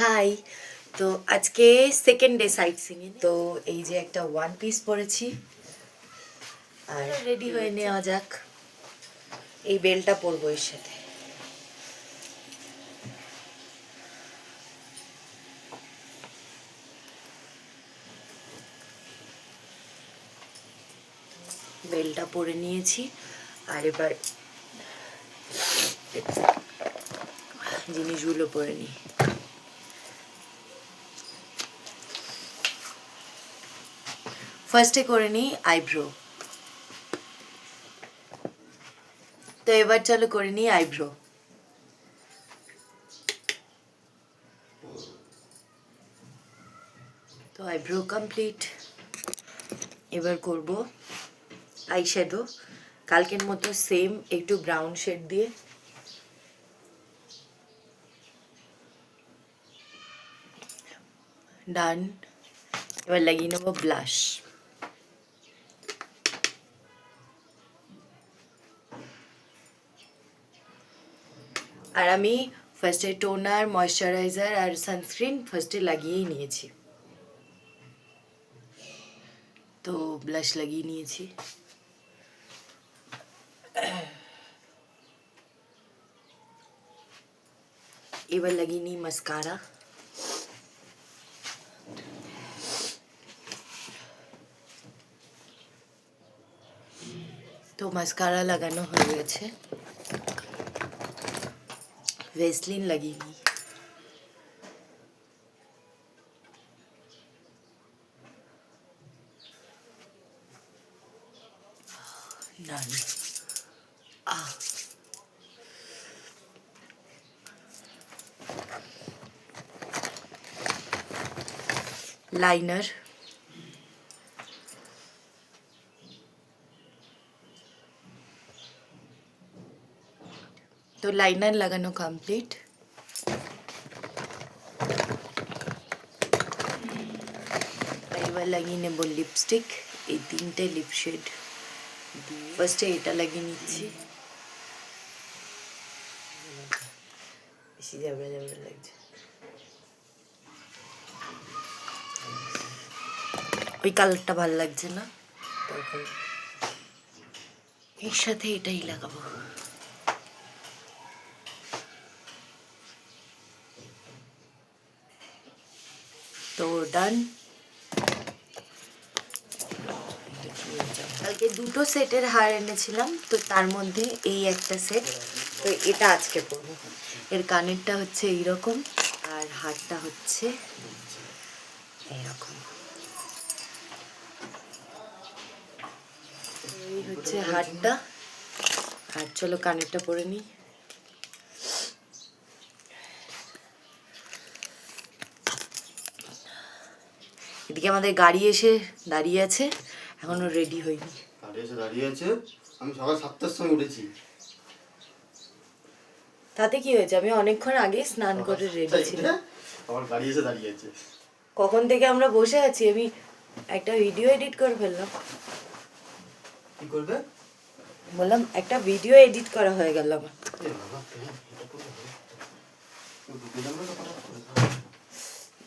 High. তো আজকে second day site seeing. তো এই যে একটা ওয়ান পিস পরেছি, আর রেডি হয়ে নেওয়া যাক। এই বেলটা পরবো এর সাথে। বেলটা পরে নিয়েছি, আর এবার জিনিসগুলো পরে নিই। ফার্স্টে করে নিই আইব্রো। তো এবার চলো করে নিই আইব্রো। তো আইব্রো কমপ্লিট। এবার করব আই শ্যাডো, কালকের মতো সেম একটু ব্রাউন শেড দিয়ে। ডান। এবার লাগিয়ে নেবো ব্লাশ। আর আমি ফার্স্টে টোনার, ময়শ্চারাইজার আর সানস্ক্রিন ফার্স্টে লাগিয়েই নিয়েছি। তো ব্লাশ লাগিয়ে নিয়েছি। এবার লাগিয়ে নিই মাস্কারা। তো মাস্কারা লাগানো হয়ে গেছে। ভেসলিন লাগিয়ে নিই। ডান। লাইনার। তো লাইনার লাগানো কমপ্লিট। এবার লাগিয়ে নেব লিপস্টিক। এই তিনটে লিপ শেড ফার্স্টে এটা লাগিয়ে নিচ্ছি। বেশি জাবড়া জাবড়া লাগছে। ওই কালারটা ভালো লাগছে না, তখন এর সাথে এটাই লাগাবো। তো ডান। কালকে দুটো সেটের হার এনেছিলাম, তো তার মধ্যে এই একটা সেট, তো এটা আজকে পরবো। এর কানেরটা হচ্ছে এইরকম, আর হারটা হচ্ছে এইরকম। এই হচ্ছে হারটা। আর চলো কানেরটা পরে নিই। এদিকে আমাদের গাড়ি এসে দাঁড়িয়ে আছে, এখনো রেডি হয়নি। গাড়ি এসে দাঁড়িয়ে আছে, আমি সকাল 7টার সময় উঠেছি। তাতে কি হয়েছে, আমি অনেকক্ষণ আগে স্নান করে রেডি ছিলাম। আমার গাড়ি এসে দাঁড়িয়ে আছে। কখন থেকে আমরা বসে আছি, আমি একটা ভিডিও এডিট করে ফেললাম। কি করবে? বললাম একটা ভিডিও এডিট করা হয়ে গেল আমার।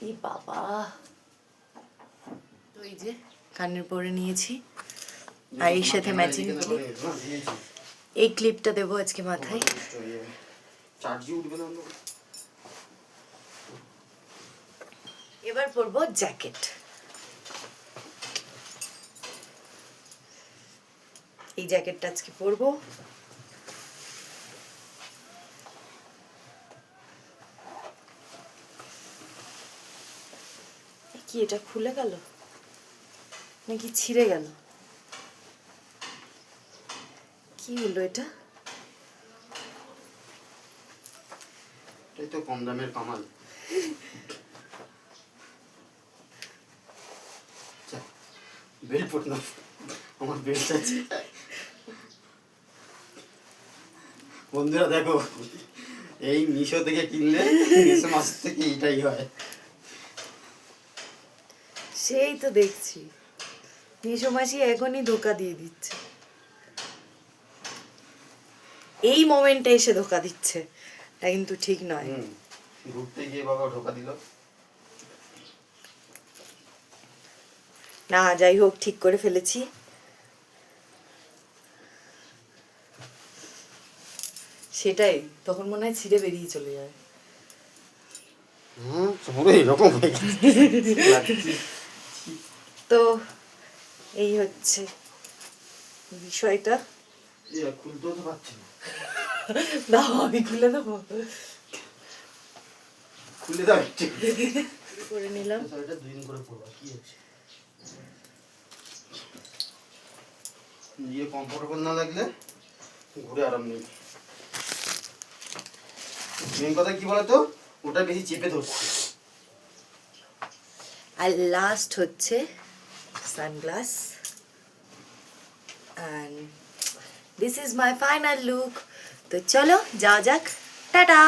এই বাবা। তো এই যে কানের পরে নিয়েছি, আর এর সাথে ম্যাচিং ক্লিপ। এই ক্লিপটা দেবো আজকে মাথায়। এবার পরবো জ্যাকেট। এই জ্যাকেটটা আজকে পরবো। কি এটা খুলে গেল নাকি ছিঁড়ে গেল, কি হলো এটা? এই তো কম দামের কামাল। বেল পড়ল, আমার বেল আছে। বন্ধুরা দেখো, এই মিশো থেকে কিনলে মিশো মাস থেকে এইটাই হয়। সেই তো দেখছি মিশো মাসি এখনই ধোকা দিয়ে দিচ্ছে, এই মোমেন্টে এসে ধোকা দিচ্ছে। এটা কিন্তু ঠিক নয়। ঘুরতে গিয়ে বাবা ঢোকা দিল। না যাই হোক ঠিক করে ফেলেছি। সেটাই, তখন মনে হয় ছিঁড়ে বেরিয়ে চলে যায়। পুরো এরকম হয়ে গেছে। তো এই হচ্ছে বিষয়টা। খুলতেও তো পারছি না। দাও আমি খুলে দেবো। খুলে দাও একটু। করে নিলাম। শাড়িটা 2 দিন করে পরবা, কি আছে? নিজে কমফোর্টেবল না লাগলে ঘুরে আরাম নেই। মেন কথা কি বলতো, ওটা বেশি চেপে ধরছে। আর লাস্ট হচ্ছে sunglass, and this is my final look. তো চলো যাওয়া যাক, টাটা।